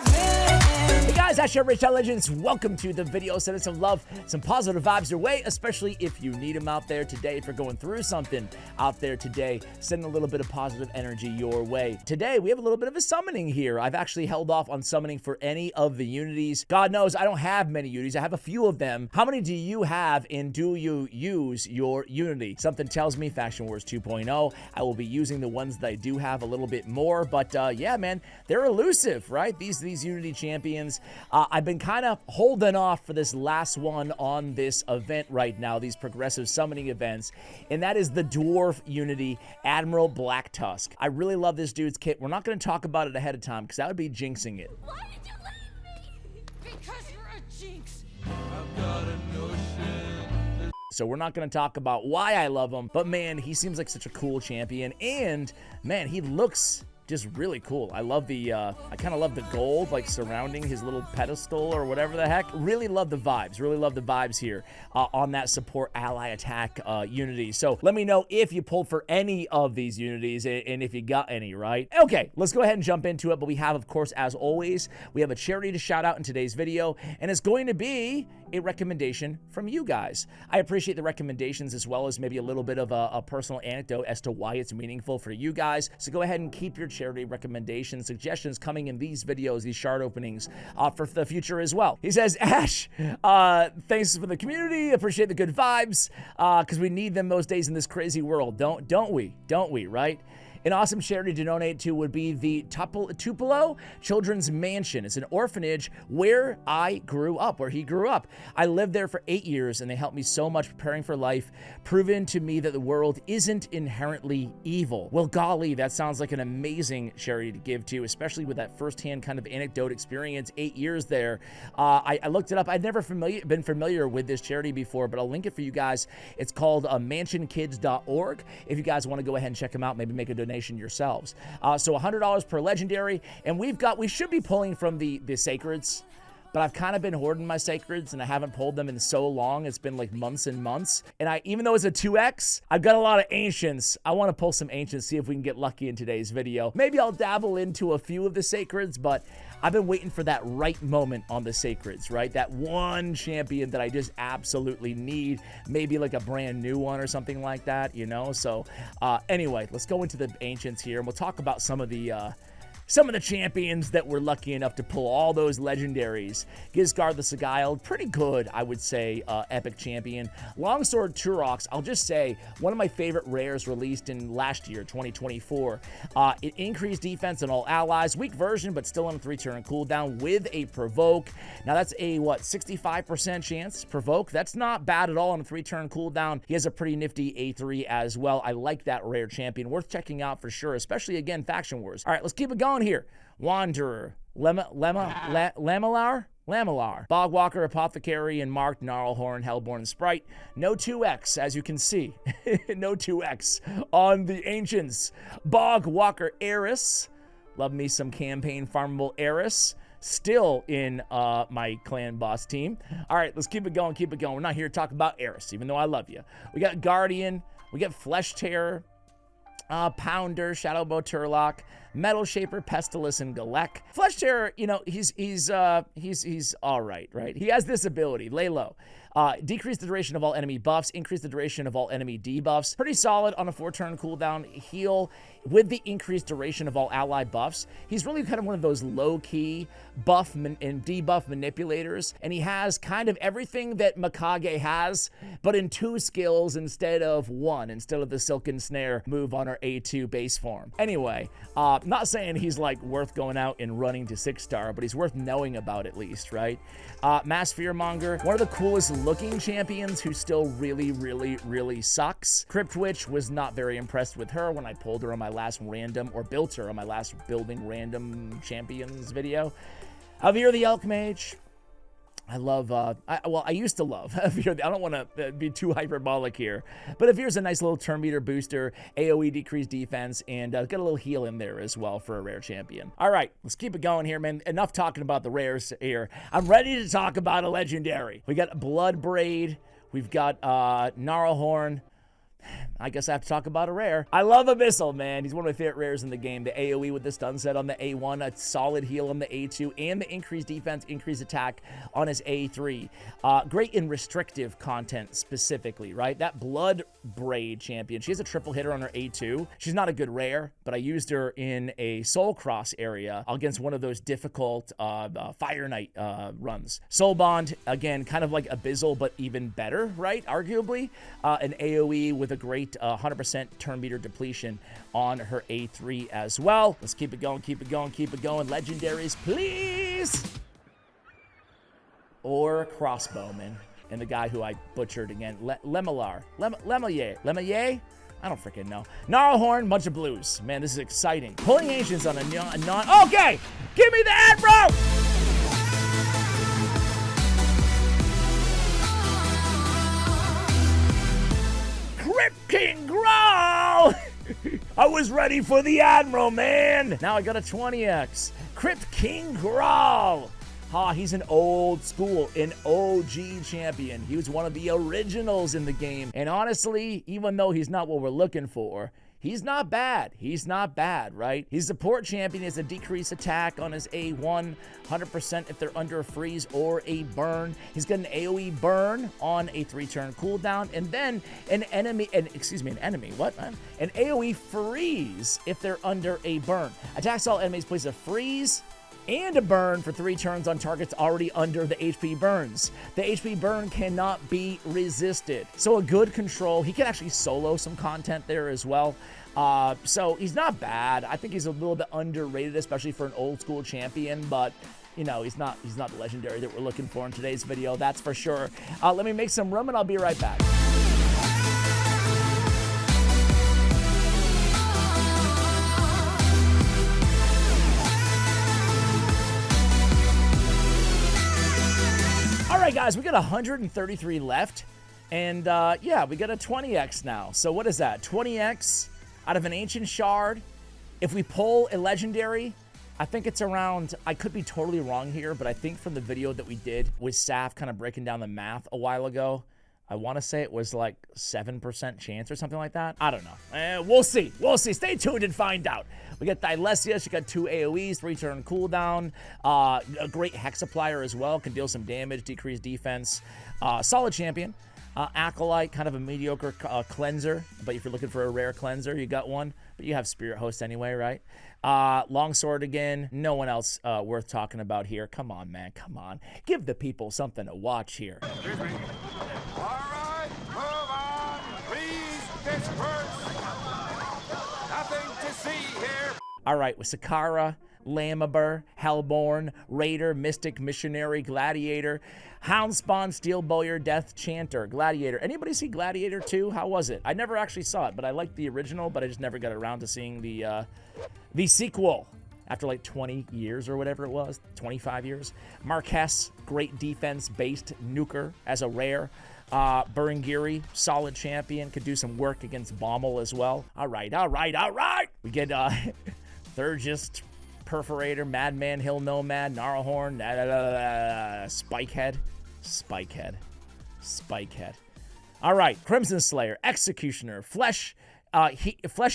Hey guys, Rich Legends. Welcome to the video. Send us some love, some positive vibes your way, especially if you need them out there today. If you're going through something out there today, send a little bit of positive energy your way. Today, we have a little bit of a summoning here. I've actually held off on summoning for any of the unities. God knows I don't have many unities. I have a few of them. How many do you have, and do you use your unity? Something tells me Faction Wars 2.0, I will be using the ones that I do have a little bit more, but yeah, man, they're elusive, right? These unity champions. I've been kind of holding off for this last one on this event right now, these progressive summoning events, and that is the Dwarf Unity Admiral Black Tusk. I really love this dude's kit. We're not going to talk about it ahead of time because that would be jinxing it. Why did you leave me? Because you're a jinx. I've got a notion. So we're not going to talk about why I love him, but man, he seems like such a cool champion, and man, he looks just really cool. I love the, I kind of love the gold, like surrounding his little pedestal or whatever the heck. Really love the vibes here on that support ally attack unity. So let me know if you pulled for any of these unities and if you got any, right? Okay, let's go ahead and jump into it. But we have, of course, as always, we have a charity to shout out in today's video, and it's going to be a recommendation from you guys. I appreciate the recommendations as well as maybe a little bit of a personal anecdote as to why it's meaningful for you guys. So go ahead and keep your charity recommendations, suggestions coming in these videos, these shard openings for the future as well. He says, Ash, thanks for the community. Appreciate the good vibes because we need them most days in this crazy world. Don't we, right? An awesome charity to donate to would be the Tupelo Children's Mansion. It's an orphanage where I grew up, where he grew up. I lived there for 8 years, and they helped me so much preparing for life, proven to me that the world isn't inherently evil. Well, golly, that sounds like an amazing charity to give to, especially with that firsthand kind of anecdote experience, 8 years there. I looked it up. I'd never been familiar with this charity before, but I'll link it for you guys. It's called mansionkids.org. If you guys want to go ahead and check them out, maybe make a donation yourselves. So $100 per legendary, and we should be pulling from the sacreds, but I've kind of been hoarding my sacreds and I haven't pulled them in so long. It's been like months and months, and even though it's a 2x, I've got a lot of ancients. I want to pull some ancients, see if we can get lucky in today's video. Maybe I'll dabble into a few of the sacreds, but I've been waiting for that right moment on the sacreds, right? That one champion that I just absolutely need, maybe like a brand new one or something like that, you know? So anyway, let's go into the ancients here, and we'll talk about some of the champions that were lucky enough to pull all those legendaries. Gizgard the Sigiled, pretty good, I would say, epic champion. Longsword Turox, I'll just say, one of my favorite rares released in last year, 2024. It increased defense on all allies, weak version, but still on a 3-turn cooldown with a provoke. Now that's a, 65% chance provoke? That's not bad at all on a 3-turn cooldown. He has a pretty nifty A3 as well. I like that rare champion, worth checking out for sure, especially, again, Faction Wars. All right, let's keep it going here. Wanderer, Lamalar, Bogwalker, Apothecary, and Mark, Gnarlhorn, Hellborn, and Sprite. No 2x, as you can see. No 2x on the Ancients. Bogwalker Eris. Love me some campaign farmable Eris. Still in my clan boss team. All right, let's keep it going, We're not here to talk about Eris, even though I love you. We got Guardian. We got Flesh Terror. Pounder, Shadowbow Turlock, Metal Shaper, Pestilus, and Galek. Flesh Terror, you know, he's all right, right? He has this ability, lay low. Decrease the duration of all enemy buffs, increase the duration of all enemy debuffs. Pretty solid on a 4-turn cooldown. Heal with the increased duration of all ally buffs. He's really kind of one of those low-key buff and debuff manipulators, and he has kind of everything that Mikage has, but in 2 skills instead of 1, instead of the Silken Snare move on our A2 base form. Anyway, not saying he's like worth going out and running to 6-star, but he's worth knowing about at least, right? Mass Fearmonger, one of the coolest looking champions who still really sucks. Cryptwitch, was not very impressed with her when I pulled her on my last random, or built her on my last building random champions video. Avir the Elk Mage, I love, I used to love Avir. I don't want to be too hyperbolic here, but Avir's a nice little turn meter booster, AoE decreased defense, and got a little heal in there as well for a rare champion. All right, let's keep it going here, man. Enough talking about the rares here. I'm ready to talk about a legendary. We got Bloodbraid. We've got Gnarlhorn. I guess I have to talk about a rare. I love Abyssal, man. He's one of my favorite rares in the game. The AoE with the stun set on the A1, a solid heal on the A2, and the increased defense, increased attack on his A3. Great in restrictive content specifically, right? That Blood Braid champion, she has a triple hitter on her A2. She's not a good rare, but I used her in a Soul Cross area against one of those difficult Fire Knight runs. Soul Bond, again, kind of like Abyssal, but even better, right? Arguably. An AoE with a great 100% turn meter depletion on her A3 as well. Let's keep it going, keep it going, keep it going. Legendaries, please! Or Crossbowman. And the guy who I butchered again, Lemelier. I don't freaking know. Gnarlhorn, bunch of blues. Man, this is exciting. Pulling Ancients on a non... Okay! Give me the Admiral! Crypt King Growl! I was ready for the Admiral, man! Now I got a 20x. Crypt King Growl! He's an old school, an OG champion. He was one of the originals in the game. And honestly, even though he's not what we're looking for, he's not bad. He's not bad, right? He's a support champion. He has a decreased attack on his A1, 100% if they're under a freeze or a burn. He's got an AoE burn on a 3-turn cooldown, and then an AoE freeze if they're under a burn. Attacks all enemies, places a freeze and a burn for 3 turns on targets already under the HP burns. The HP burn cannot be resisted. So a good control. He can actually solo some content there as well. So he's not bad. I think he's a little bit underrated, especially for an old school champion, but you know, he's not the legendary that we're looking for in today's video, that's for sure. Let me make some room and I'll be right back. All right, guys, we got 133 left, and yeah, we got a 20x now. So what is that? 20x out of an ancient shard. If we pull a legendary, I think it's around, I could be totally wrong here, but I think from the video that we did with Saf kind of breaking down the math a while ago, I want to say it was like 7% chance or something like that. I don't know. We'll see. We'll see. Stay tuned and find out. We got Thylesia. She got 2 AoEs, 3-turn cooldown. A great Hexaplier as well. Can deal some damage, decrease defense. Solid champion. Acolyte, kind of a mediocre cleanser. But if you're looking for a rare cleanser, you got one. But you have Spirit Host anyway, right? Longsword again. No one else worth talking about here. Come on, man. Come on. Give the people something to watch here. Excuse me. All right, move on. Please disperse. Nothing to see here. All right, with Sakara, Lamabur, Hellborn, Raider, Mystic, Missionary, Gladiator, Houndspawn, Steel Bowyer, Death Chanter, Gladiator. Anybody see Gladiator 2? How was it? I never actually saw it, but I liked the original, but I just never got around to seeing the sequel after like 20 years or whatever it was, 25 years. Marquess, great defense-based nuker as a rare. Burengiri, solid champion, could do some work against Bommel as well. All right. We get Thurgist, Perforator, Madman, Hill Nomad, Gnarlhorn, Spikehead. All right, Crimson Slayer, Executioner, Flesh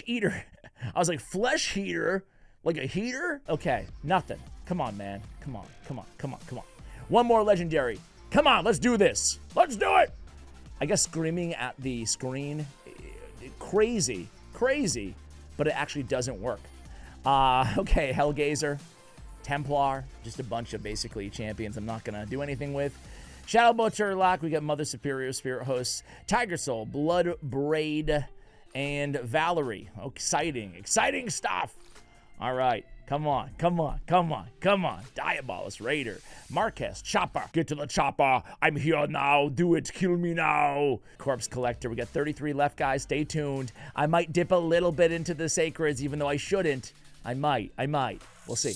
Eater. I was like, Flesh Heater? Like a heater? Okay, nothing. Come on, man. Come on. One more legendary. Come on, let's do this. Let's do it. I guess screaming at the screen, crazy, but it actually doesn't work. Okay, Hellgazer, Templar, just a bunch of basically champions I'm not gonna do anything with. Shadowbow Turlock, we got Mother Superior, Spirit Hosts, Tiger Soul, Blood Braid, and Valerie. Oh, exciting stuff. All right, come on. Diabolus, Raider, Marquez, Chopper. Get to the chopper. I'm here now. Do it. Kill me now. Corpse Collector. We got 33 left, guys. Stay tuned. I might dip a little bit into the sacreds, even though I shouldn't. I might. We'll see.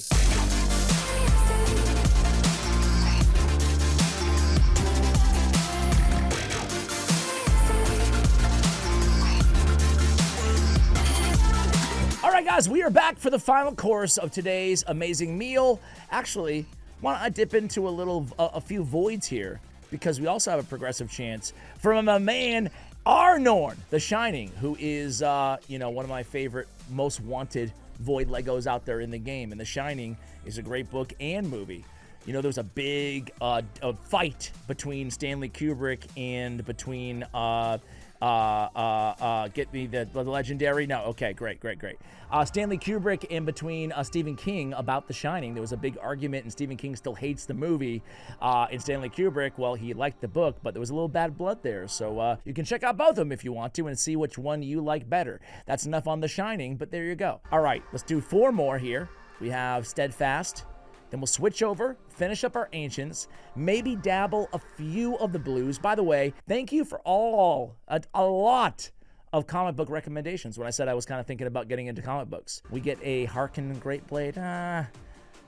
All right, guys, we are back for the final course of today's amazing meal. Actually, why don't I dip into a few voids here, because we also have a progressive chance from a man Arnorn, The Shining, who is, one of my favorite, most wanted Void Legos out there in the game. And The Shining is a great book and movie. You know, there was a big a fight between Stanley Kubrick and between get me the legendary. No, okay, great. Stanley Kubrick and between Stephen King about The Shining. There was a big argument, and Stephen King still hates the movie. And Stanley Kubrick, well, he liked the book, but there was a little bad blood there. So you can check out both of them if you want to and see which one you like better. That's enough on The Shining, but there you go. All right, let's do 4 more here. We have Steadfast. Then we'll switch over, finish up our Ancients, maybe dabble a few of the Blues. By the way, thank you for a lot of comic book recommendations when I said I was kind of thinking about getting into comic books. We get a Harkin Great Blade.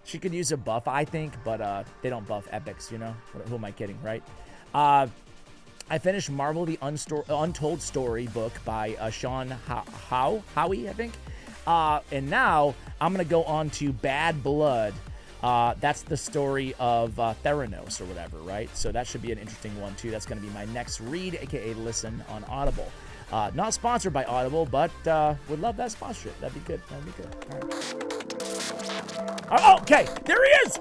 She could use a buff, I think, but they don't buff epics, you know? Who am I kidding, right? I finished Marvel The Untold Story book by Sean Howie, I think. And now I'm going to go on to Bad Blood. That's the story of Theranos or whatever, right? So that should be an interesting one, too. That's going to be my next read, a.k.a. listen on Audible. Not sponsored by Audible, but would love that sponsorship. That'd be good. All right. Oh, okay, there he is!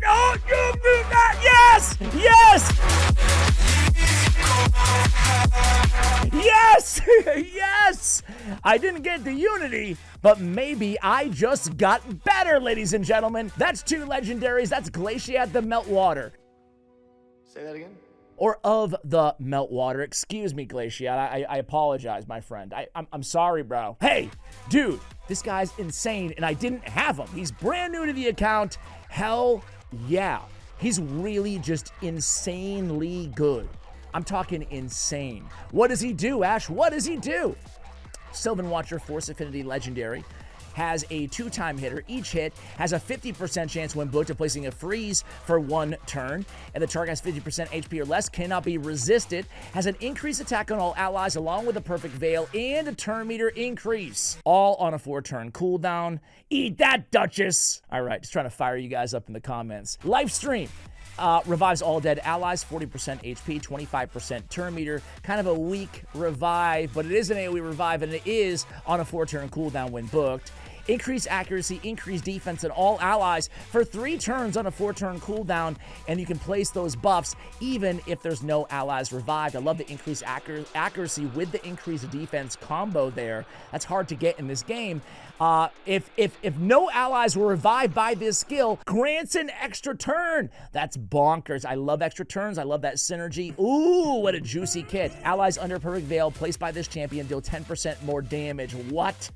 No, you do that! Yes! Yes! Yes! I didn't get the Unity, but maybe I just got better, ladies and gentlemen. That's 2 legendaries. That's Glaciat the Meltwater. Say that again? Or of the Meltwater. Excuse me, Glaciat. I apologize, my friend. I'm sorry, bro. Hey, dude, this guy's insane, and I didn't have him. He's brand new to the account. Hell yeah. He's really just insanely good. I'm talking insane. What does he do, Ash? What does he do? Sylvan Watcher, Force Affinity Legendary, has a 2-time hitter. Each hit has a 50% chance when booked of placing a freeze for 1 turn, and the target has 50% HP or less, cannot be resisted, has an increased attack on all allies along with a perfect veil and a turn meter increase, all on a 4-turn cooldown. Eat that, Duchess! All right, just trying to fire you guys up in the comments. Lifestream. Revives all dead allies, 40% HP, 25% turn meter. Kind of a weak revive, but it is an AoE revive, and it is on a 4-turn cooldown when booked. Increased accuracy, increased defense on all allies for 3 turns on a 4-turn cooldown, and you can place those buffs even if there's no allies revived. I love the increased accuracy with the increased defense combo there. That's hard to get in this game. If no allies were revived by this skill, grants an extra turn. That's bonkers. I love extra turns. I love that synergy. Ooh, what a juicy kit. Allies under perfect veil placed by this champion deal 10% more damage. What?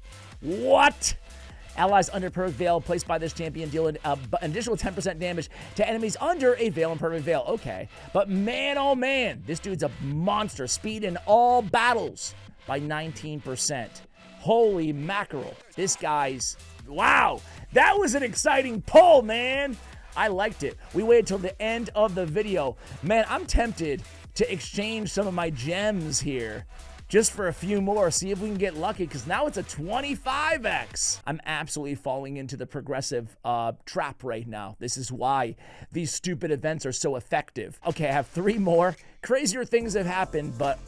Allies under perfect veil placed by this champion deal an additional 10% damage to enemies under a veil and perfect veil. Okay, but man, oh man, this dude's a monster. Speed in all battles by 19%. Holy mackerel. This guy's... Wow, that was an exciting pull, man. I liked it. We waited till the end of the video. Man, I'm tempted to exchange some of my gems here just for a few more, see if we can get lucky, because now it's a 25x. I'm absolutely falling into the progressive trap right now. This is why these stupid events are so effective. Okay, I have 3 more. Crazier things have happened, but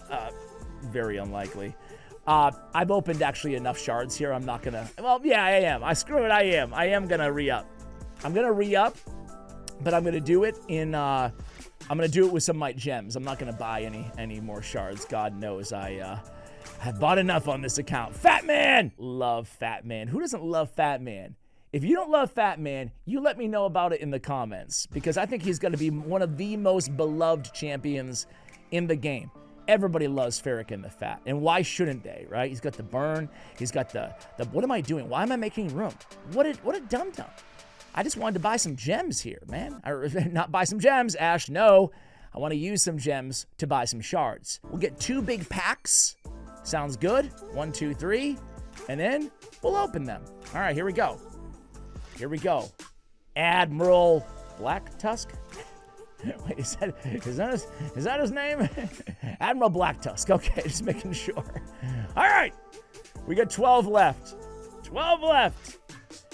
very unlikely. I've opened actually enough shards here. I'm not gonna, well, yeah, I am. Screw it, I am gonna re-up. I'm gonna re-up, but I'm gonna do it in, I'm going to do it with some of my gems. I'm not going to buy any more shards. God knows I have bought enough on this account. Fat Man! Love Fat Man. Who doesn't love Fat Man? If you don't love Fat Man, you let me know about it in the comments, because I think he's going to be one of the most beloved champions in the game. Everybody loves Farrakhan the Fat, and why shouldn't they, right? He's got the burn. He's got the what am I doing? Why am I making room? What a dum-dum. I just wanted to buy some gems here, man. Not buy some gems, Ash, no. I want to use some gems to buy some shards. We'll get 2 big packs. Sounds good. 1, 2, 3. And then we'll open them. All right, here we go. Admiral Black Tusk? Wait, is that his name? Admiral Black Tusk. Okay, just making sure. All right, we got 12 left. 12 left.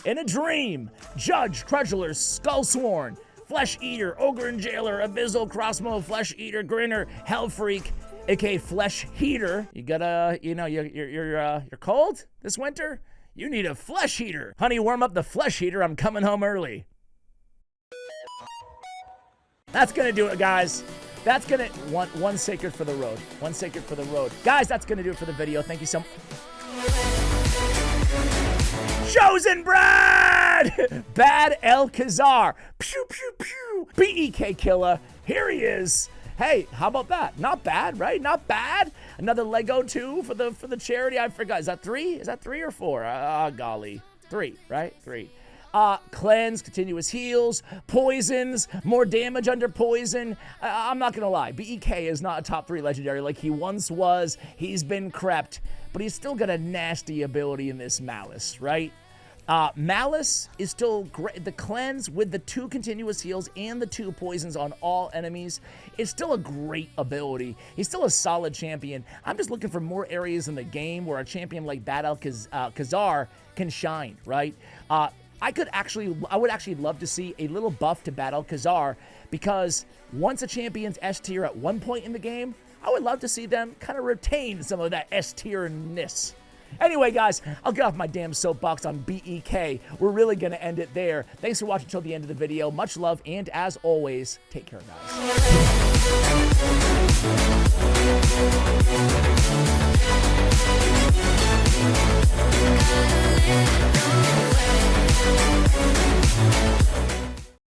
In a dream, Judge Crudgeler's Skullsworn, Flesh Eater, Ogre and Jailer, Abyssal, Crossbow, Flesh Eater, Grinner, Hell Freak, aka Flesh Heater. You gotta, you know, you're cold this winter? You need a Flesh Heater. Honey, warm up the Flesh Heater. I'm coming home early. That's gonna do it, guys. That's gonna, one sacred for the road. One sacred for the road. Guys, that's gonna do it for the video. Thank you so much. Chosen Brad! Bad El Khazar. Pew, pew, pew. BEK Killer. Here he is. Hey, how about that? Not bad, right? Not bad. Another Lego too for the charity. I forgot. Is that 3? Is that 3 or 4? Golly. 3, right? 3. Cleanse, continuous heals, poisons, more damage under poison. I'm not gonna lie, BEK is not a top 3 legendary like he once was. He's been crept, but he's still got a nasty ability in this Malice, right? Malice is still great. The cleanse with the 2 continuous heals and the 2 poisons on all enemies is still a great ability. He's still a solid champion. I'm just looking for more areas in the game where a champion like Bad El Khazar can shine, right? I would actually love to see a little buff to Bad El Khazar, because once a champion's S tier at one point in the game, I would love to see them kind of retain some of that S tier-ness. Anyway, guys, I'll get off my damn soapbox on BEK. We're really going to end it there. Thanks for watching till the end of the video. Much love, and as always, take care, guys.